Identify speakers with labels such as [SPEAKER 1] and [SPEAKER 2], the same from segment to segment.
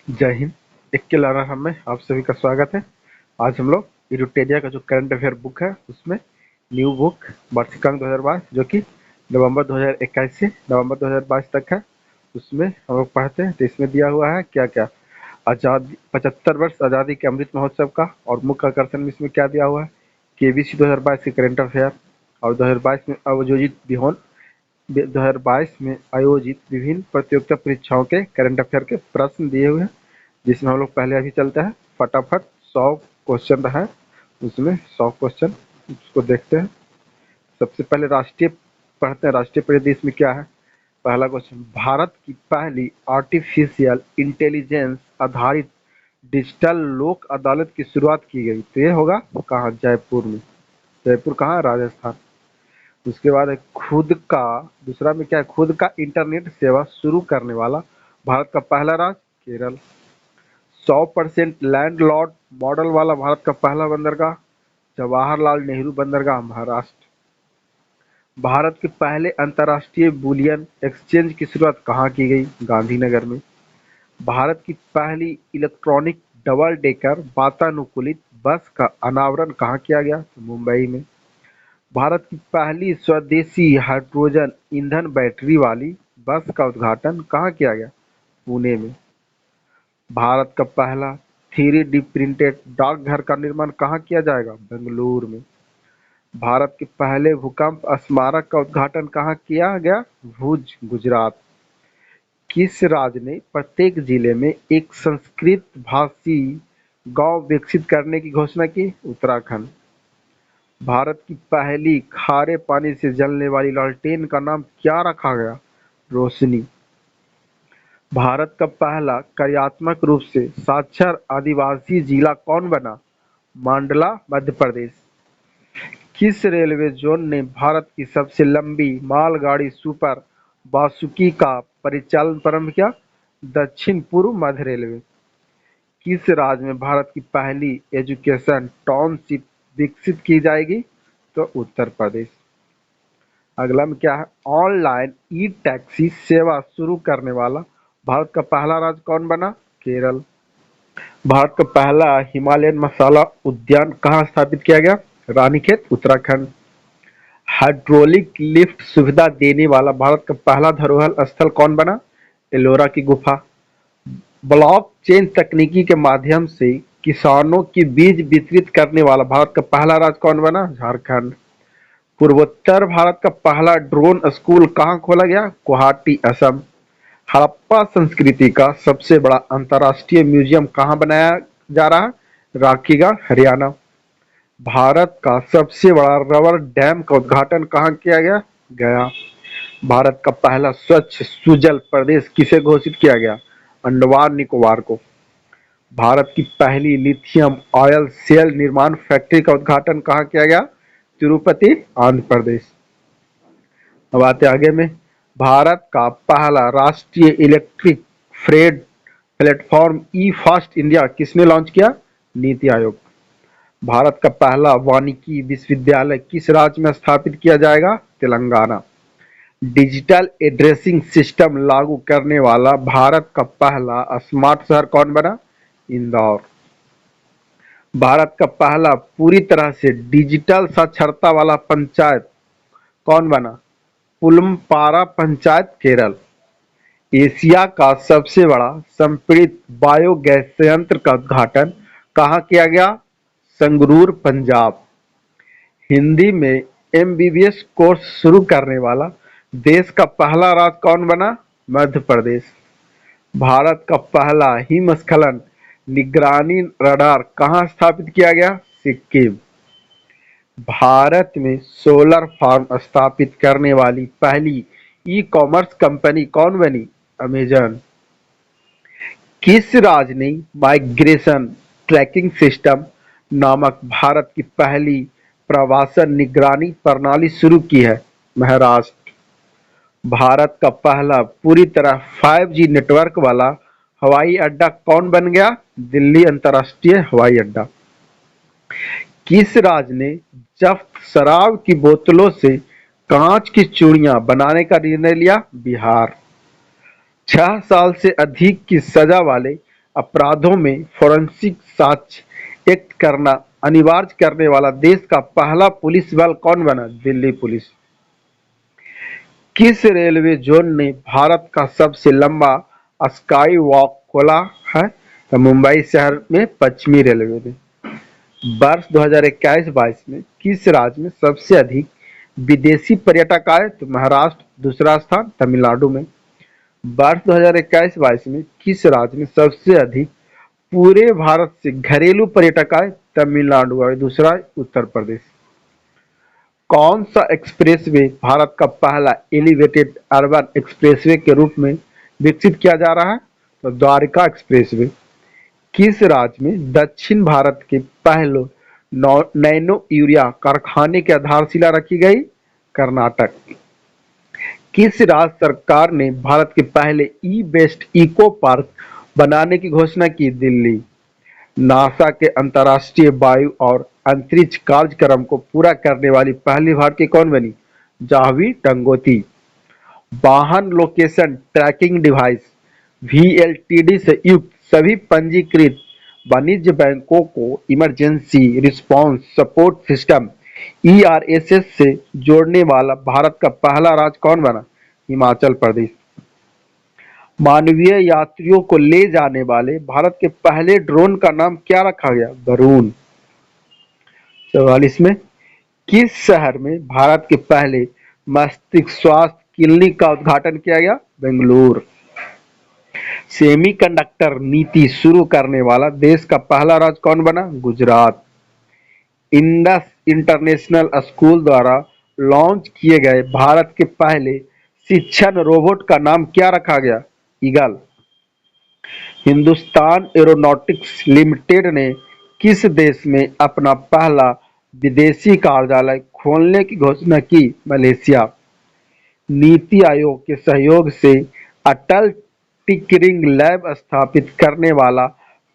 [SPEAKER 1] जय हिंद। एक के लर्नर हम में आप सभी का स्वागत है। आज हम लोग इरुटेरिया का जो करंट अफेयर बुक है उसमें न्यू बुक वार्षिकांक 2022 जो कि नवंबर 2021 से नवंबर 2022 तक है, उसमें हम लोग पढ़ते हैं। तो इसमें दिया हुआ है क्या क्या आजादी 75 वर्ष आज़ादी के अमृत महोत्सव का, और मुख्य आकर्षण में इसमें क्या दिया हुआ है, केबीसी 2022 के करंट अफेयर, और 2022 में आयोजित बिहोन 2022 में आयोजित विभिन्न प्रतियोगिता परीक्षाओं के करंट अफेयर के प्रश्न दिए हुए हैं, जिसमें हम लोग पहले अभी चलते हैं फटाफट 100 क्वेश्चन है, उसमें 100 क्वेश्चन उसको देखते हैं। सबसे पहले राष्ट्रीय पढ़ते हैं, राष्ट्रीय परिदेश में क्या है। पहला क्वेश्चन, भारत की पहली आर्टिफिशियल इंटेलिजेंस आधारित डिजिटल लोक अदालत की शुरुआत की गई, तो ये होगा कहाँ, जयपुर में। जयपुर कहाँ, राजस्थान। उसके बाद है खुद का, दूसरा में क्या है, खुद का इंटरनेट सेवा शुरू करने वाला भारत का पहला राज्य, केरल। 100% लैंडलॉर्ड मॉडल वाला भारत का पहला बंदरगाह, जवाहरलाल नेहरू बंदरगाह, महाराष्ट्र। भारत के पहले अंतर्राष्ट्रीय बुलियन एक्सचेंज की शुरुआत कहाँ की गई, गांधीनगर में। भारत की पहली इलेक्ट्रॉनिक डबल डेकर वातानुकूलित बस का अनावरण कहाँ किया गया, तो मुंबई में। भारत की पहली स्वदेशी हाइड्रोजन ईंधन बैटरी वाली बस का उद्घाटन कहाँ किया गया, पुणे में। भारत का पहला 3D प्रिंटेड डाकघर का निर्माण कहाँ किया जाएगा, बेंगलुरु में। भारत के पहले भूकंप स्मारक का उद्घाटन कहाँ किया गया, भुज, गुजरात। किस राज्य ने प्रत्येक जिले में एक संस्कृत भाषी गांव विकसित करने की घोषणा की, उत्तराखंड। भारत की पहली खारे पानी से जलने वाली लालटेन का नाम क्या रखा गया, रोशनी। भारत का पहला कार्यात्मक रूप से साक्षर आदिवासी जिला कौन बना, मांडला, मध्य प्रदेश। किस रेलवे जोन ने भारत की सबसे लंबी मालगाड़ी सुपर बासुकी का परिचालन प्रारंभ किया, दक्षिण पूर्व मध्य रेलवे। किस राज्य में भारत की पहली एजुकेशन टाउनशिप विकसित की जाएगी, तो उत्तर प्रदेश। अगला में क्या है, ऑनलाइन ई टैक्सी सेवा शुरू करने वाला भारत का पहला राज्य कौन बना, केरल। भारत का पहला हिमालयन मसाला उद्यान कहाँ स्थापित किया गया, रानीखेत, उत्तराखंड। हाइड्रोलिक लिफ्ट सुविधा देने वाला भारत का पहला धरोहर स्थल कौन बना, एलोरा की गुफा। ब्लॉकचेन तकनीकी के माध्यम से किसानों की बीज वितरित करने वाला भारत का पहला राज्य कौन बना, झारखंड। पूर्वोत्तर भारत का पहला ड्रोन स्कूल कहाँ खोला गया, गुवाहाटी, असम। हड़प्पा संस्कृति का सबसे बड़ा अंतर्राष्ट्रीय म्यूजियम कहाँ बनाया जा रहा है, राखीगढ़, हरियाणा। भारत का सबसे बड़ा रबर डैम का उद्घाटन कहाँ किया गया, गया। भारत का पहला स्वच्छ सुजल प्रदेश किसे घोषित किया गया, अंडमान निकोबार को। भारत की पहली लिथियम ऑयल सेल निर्माण फैक्ट्री का उद्घाटन कहाँ किया गया, तिरुपति, आंध्र प्रदेश। अब आते आगे में, भारत का पहला राष्ट्रीय इलेक्ट्रिक फ्रेट प्लेटफॉर्म ई फास्ट इंडिया किसने लॉन्च किया, नीति आयोग। भारत का पहला वानिकी विश्वविद्यालय किस राज्य में स्थापित किया जाएगा, तेलंगाना। डिजिटल एड्रेसिंग सिस्टम लागू करने वाला भारत का पहला स्मार्ट शहर कौन बना, इंदौर। भारत का पहला पूरी तरह से डिजिटल साक्षरता वाला पंचायत कौन बना, पुलमपारा पंचायत, केरल। एशिया का सबसे बड़ा संपीड़ित बायोगैस संयंत्र का उद्घाटन कहाँ किया गया, संगरूर, पंजाब। हिंदी में एमबीबीएस कोर्स शुरू करने वाला देश का पहला राज्य कौन बना, मध्य प्रदेश। भारत का पहला हिमस्खलन निगरानी रडार कहाँ स्थापित किया गया, सिक्किम। भारत में सोलर फार्म स्थापित करने वाली पहली ई कॉमर्स कंपनी कौन बनी, अमेजन। किस राज्य ने माइग्रेशन ट्रैकिंग सिस्टम नामक भारत की पहली प्रवासन निगरानी प्रणाली शुरू की है, महाराष्ट्र। भारत का पहला पूरी तरह 5G नेटवर्क वाला हवाई अड्डा कौन बन गया, दिल्ली अंतर्राष्ट्रीय हवाई अड्डा। किस राज्य ने जब्त शराब की बोतलों से कांच की चूड़ियां बनाने का निर्णय लिया, बिहार। 6 साल से अधिक की सजा वाले अपराधों में फोरेंसिक साक्ष्य एकत्र करना अनिवार्य करने वाला देश का पहला पुलिस बल कौन बना? दिल्ली पुलिस। किस रेलवे जोन ने भारत का सबसे लंबा स्काई वॉक खोला है? तो मुंबई शहर में पश्चिमी रेलवे ने। वर्ष 2021-22 में किस राज्य में सबसे अधिक विदेशी पर्यटक आए? तो महाराष्ट्र। दूसरा स्थान तमिलनाडु में। वर्ष 2021-22 में किस राज्य में सबसे अधिक पूरे भारत से घरेलू पर्यटक आए? तमिलनाडु। और दूसरा उत्तर प्रदेश। कौन सा एक्सप्रेसवे भारत का पहला एलिवेटेड अर्बन एक्सप्रेसवे के रूप में विकसित किया जा रहा है? तो द्वारका एक्सप्रेसवे। किस राज्य में दक्षिण भारत के पहले नैनो यूरिया कारखाने की आधारशिला रखी गई? कर्नाटक। किस राज्य सरकार ने भारत के पहले ई वेस्ट इको पार्क बनाने की घोषणा की? दिल्ली। नासा के अंतर्राष्ट्रीय वायु और अंतरिक्ष कार्यक्रम को पूरा करने वाली पहली भारतीय कौन बनी? जाह्नवी टंगोती। वाहन लोकेशन ट्रैकिंग डिवाइस (वीएलटीडी) से युक्त सभी पंजीकृत वाणिज्य बैंकों को emergency response support system (ERSS) से जोड़ने वाला भारत का पहला राज्य कौन बना? हिमाचल प्रदेश। मानवीय यात्रियों को ले जाने वाले भारत के पहले ड्रोन का नाम क्या रखा गया? वरुण। 44 में किस शहर में भारत के पहले मस्तिष्क स्वास्थ्य क्लिनिक का उद्घाटन किया गया? बेंगलुरु। सेमीकंडक्टर नीति शुरू करने वाला देश का पहला राज्य कौन बना? गुजरात। इंडस इंटरनेशनल स्कूल द्वारा लॉन्च किए गए भारत के पहले शिक्षण रोबोट का नाम क्या रखा गया? ईगल। हिंदुस्तान एरोनॉटिक्स लिमिटेड ने किस देश में अपना पहला विदेशी कार्यालय खोलने की घोषणा की? मलेशिया। नीति आयोग के सहयोग से अटल टिंकरिंग लैब स्थापित करने वाला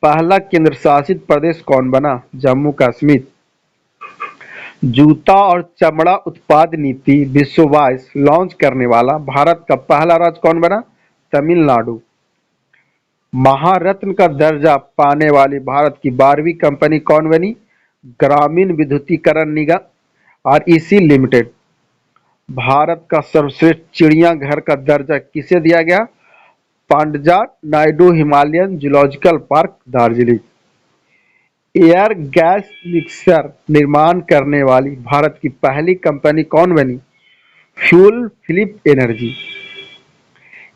[SPEAKER 1] पहला केंद्र शासित प्रदेश कौन बना? जम्मू कश्मीर। जूता और चमड़ा उत्पाद नीति 2022 लॉन्च करने वाला भारत का पहला राज्य कौन बना? तमिलनाडु। महारत्न का दर्जा पाने वाली भारत की 12वीं कंपनी कौन बनी? ग्रामीण विद्युतीकरण निगम (आरईसी) लिमिटेड। भारत का सर्वश्रेष्ठ चिड़ियाघर का दर्जा किसे दिया गया? Padmaja Naidu Himalayan zoological park, Darjeeling. Air gas mixer निर्माण करने वाली भारत की पहली कंपनी कौन बनी? Fuel Philip energy.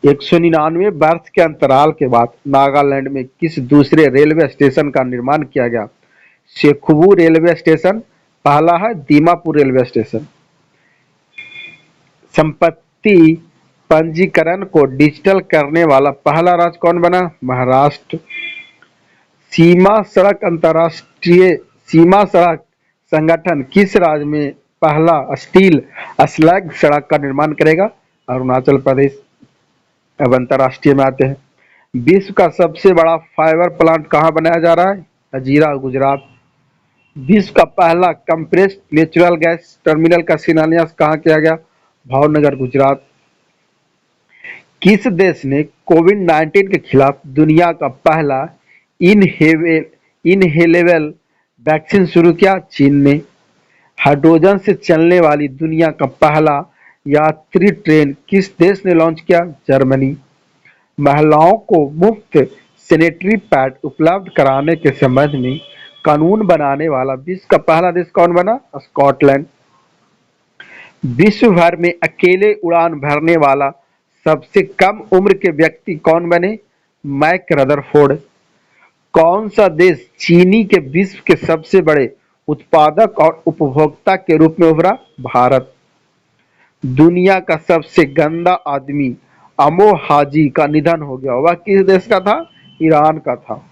[SPEAKER 1] 199 वर्ष के अंतराल के बाद नागालैंड में किस दूसरे रेलवे स्टेशन का निर्माण किया गया? शेखुबू रेलवे स्टेशन। पहला है दीमापुर रेलवे स्टेशन। संपत्ति पंजीकरण को डिजिटल करने वाला पहला राज्य कौन बना? महाराष्ट्र। सीमा सड़क अंतर्राष्ट्रीय सीमा सड़क संगठन किस राज्य में पहला स्टील स्लैग सड़क का निर्माण करेगा? अरुणाचल प्रदेश। अब अंतर्राष्ट्रीय में आते हैं। विश्व का सबसे बड़ा फाइबर प्लांट कहाँ बनाया जा रहा है? हजीरा, गुजरात। विश्व का पहला कंप्रेस्ड नेचुरल गैस टर्मिनल का शिलान्यास कहाँ किया गया? भावनगर, गुजरात। किस देश ने कोविड-19 के खिलाफ दुनिया का पहला इनहेलेबल वैक्सीन शुरू किया? चीन ने। हाइड्रोजन से चलने वाली दुनिया का पहला यात्री ट्रेन किस देश ने लॉन्च किया? जर्मनी। महिलाओं को मुफ्त सैनिटरी पैड उपलब्ध कराने के संबंध में कानून बनाने वाला विश्व का पहला देश कौन बना? स्कॉटलैंड। विश्व भर में अकेले उड़ान भरने वाला सबसे कम उम्र के व्यक्ति कौन बने? मैक रदरफोर्ड। कौन सा देश चीनी के विश्व के सबसे बड़े उत्पादक और उपभोक्ता के रूप में उभरा? भारत। दुनिया का सबसे गंदा आदमी अमो हाजी का निधन हो गया। वह किस देश का था? ईरान का था।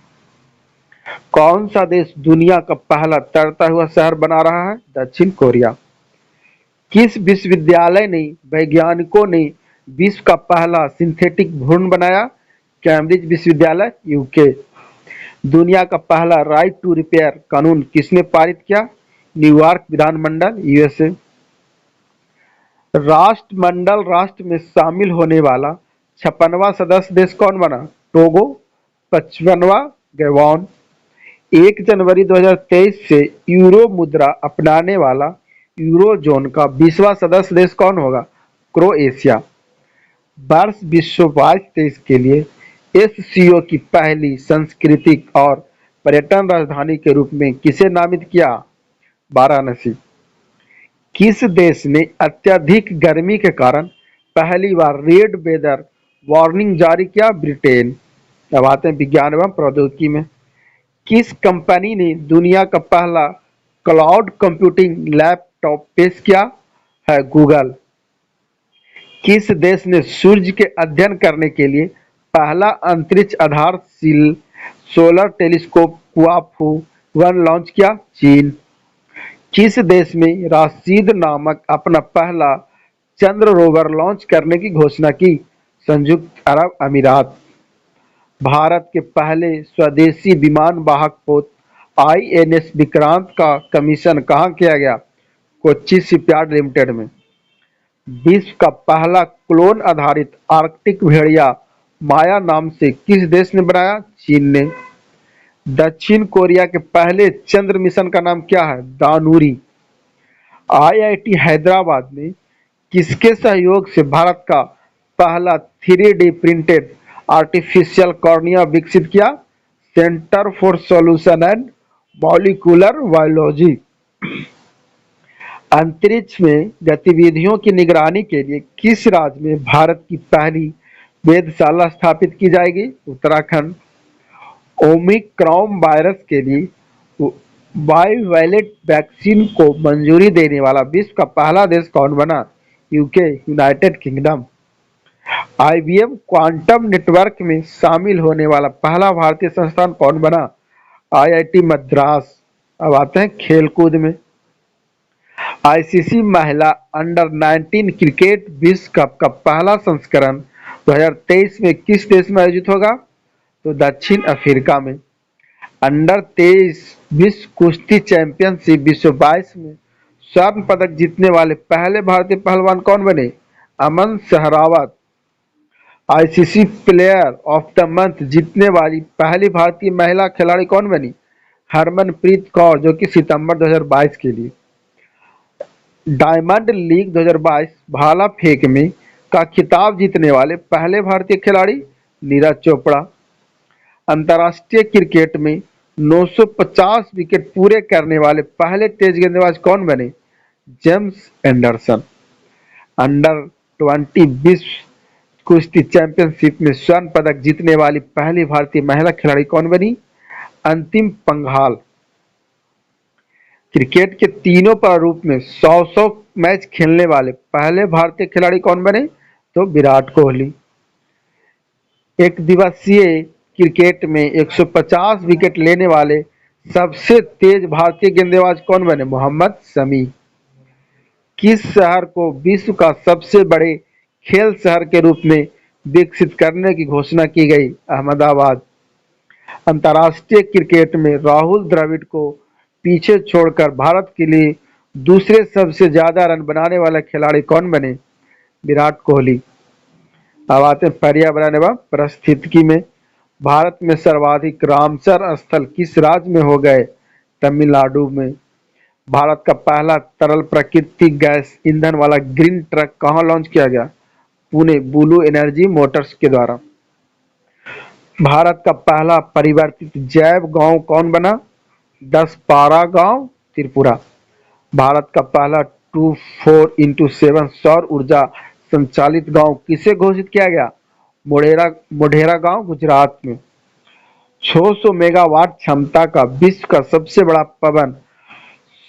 [SPEAKER 1] कौन सा देश दुनिया का पहला तैरता हुआ शहर बना रहा है? दक्षिण कोरिया। किस विश्वविद्यालय ने वैज्ञानिकों ने विश्व का पहला सिंथेटिक भ्रूण बनाया? कैम्ब्रिज विश्वविद्यालय, यूके। दुनिया का पहला राइट टू रिपेयर कानून किसने पारित किया? न्यूयॉर्क विधानमंडल, यूएसए। राष्ट्रमंडल राष्ट्र में शामिल होने वाला 56वां सदस्य देश कौन बना? टोगो। 55वां गैबॉन। 1 जनवरी 2023 से यूरो मुद्रा अपनाने वाला यूरोजोन का 20वां सदस्य देश कौन होगा? क्रोएशिया। वर्ष विश्व 22-23 के लिए एससीओ की पहली सांस्कृतिक और पर्यटन राजधानी के रूप में किसे नामित किया? वाराणसी। किस देश ने अत्यधिक गर्मी के कारण पहली बार रेड वेदर वार्निंग जारी किया? ब्रिटेन। अब आते हैं विज्ञान एवं प्रौद्योगिकी में। किस कंपनी ने दुनिया का पहला क्लाउड कंप्यूटिंग लैपटॉप पेश किया है? गूगल। किस देश ने सूर्य के अध्ययन करने के लिए पहला अंतरिक्ष आधारशील सोलर टेलीस्कोप हुआफू 1 लॉन्च किया? चीन। किस देश में राशिद नामक अपना पहला चंद्र रोवर लॉन्च करने की घोषणा की? संयुक्त अरब अमीरात। भारत के पहले स्वदेशी विमान वाहक पोत आईएनएस विक्रांत का कमीशन कहाँ किया गया? कोच्चि शिपयार्ड लिमिटेड में। विश्व का पहला क्लोन आधारित आर्कटिक भेड़िया माया नाम से किस देश ने बनाया? चीन ने। दक्षिण कोरिया के पहले चंद्र मिशन का नाम क्या है? दानुरी। आईआईटी हैदराबाद ने किसके सहयोग से भारत का पहला 3D प्रिंटेड आर्टिफिशियल कॉर्निया विकसित किया? Centre for solution and molecular biology. अंतरिक्ष में गतिविधियों की निगरानी के लिए किस राज्य में भारत की पहली वेधशाला स्थापित की जाएगी? उत्तराखंड। ओमिक्रॉन वायरस के लिए बाइवैलेंट वैक्सीन को मंजूरी देने वाला विश्व का पहला देश कौन बना? UK, United kingdom. IBM quantum network में शामिल होने वाला पहला भारतीय संस्थान कौन बना? आईआईटी मद्रास। अब आते हैं खेलकूद में। आईसीसी महिला अंडर 19 क्रिकेट विश्व कप का पहला संस्करण 2023 में किस देश में आयोजित होगा? तो दक्षिण अफ्रीका में। अंडर 23 विश्व कुश्ती चैंपियनशिप विश्व 22 में स्वर्ण पदक जीतने वाले पहले भारतीय पहलवान कौन बने? Aman Sehrawat. ICC player of the month जीतने वाली पहली भारतीय महिला खिलाड़ी कौन बनी? हरमनप्रीत कौर, जो कि सितंबर 2022 के लिए। डायमंड लीग 2022 भाला फेंक में का खिताब जीतने वाले पहले भारतीय खिलाड़ी नीरज चोपड़ा। अंतर्राष्ट्रीय क्रिकेट में 950 विकेट पूरे करने वाले पहले तेज गेंदबाज कौन बने? James Anderson. अंडर 20 विश्व कुश्ती चैंपियनशिप में स्वर्ण पदक जीतने वाली पहली भारतीय महिला खिलाड़ी कौन बनी? अंतिम पंघाल। क्रिकेट के तीनों प्रारूप में 100 मैच खेलने वाले पहले भारतीय खिलाड़ी कौन बने? तो विराट कोहली। एक दिवसीय क्रिकेट में 150 विकेट लेने वाले सबसे तेज भारतीय गेंदबाज कौन बने? मोहम्मद शमी। किस शहर को विश्व का सबसे बड़े खेल शहर के रूप में विकसित करने की घोषणा की गई? अहमदाबाद। अंतर्राष्ट्रीय क्रिकेट में राहुल द्रविड़ को पीछे छोड़कर भारत के लिए दूसरे सबसे ज्यादा रन बनाने वाला खिलाड़ी कौन बने? विराट कोहली। अब आते हैं पर्यावरण एवं पारिस्थितिकी में। भारत में सर्वाधिक रामसर स्थल किस राज्य में हो गए? तमिलनाडु में। भारत का पहला तरल प्राकृतिक गैस ईंधन वाला ग्रीन ट्रक कहाँ लॉन्च किया गया? पुणे, ब्लू एनर्जी मोटर्स के द्वारा। भारत का पहला परिवर्तित जैव गांव कौन बना? 10 पारा गांव, त्रिपुरा। भारत का पहला 24x7 सौर ऊर्जा संचालित गांव किसे घोषित किया गया? मोढेरा गांव, गुजरात में। 600 मेगावाट क्षमता का विश्व का सबसे बड़ा पवन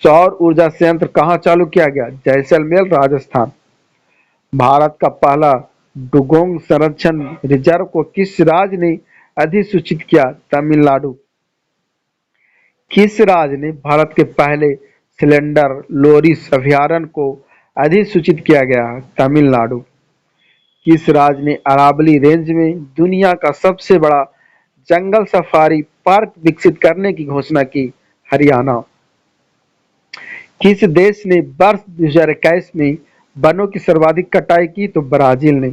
[SPEAKER 1] सौर ऊर्जा संयंत्र कहाँ चालू किया गया? जैसलमेर, राजस्थान। भारत का पहला डुगोंग संरक्षण रिजर्व को किस राज्य ने अधिसूचित किया? तमिलनाडु। किस राज्य ने भारत के पहले सिलेंडर लोरिस अभयारण्य को अधिसूचित किया गया? तमिलनाडु। किस राज्य ने अरावली रेंज में दुनिया का सबसे बड़ा जंगल सफारी पार्क विकसित करने की घोषणा की? हरियाणा। किस देश ने वर्ष 2021 में वनों की सर्वाधिक कटाई की? तो ब्राजील ने।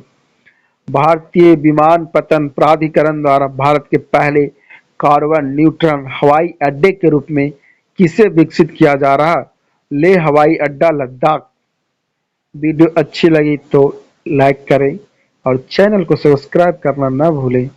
[SPEAKER 1] भारतीय विमानपत्तन प्राधिकरण द्वारा भारत के पहले कार्बन न्यूट्रल हवाई अड्डे के रूप में किसे विकसित किया जा रहा है? लेह हवाई अड्डा, लद्दाख। वीडियो अच्छी लगी तो लाइक करें और चैनल को सब्सक्राइब करना ना भूलें।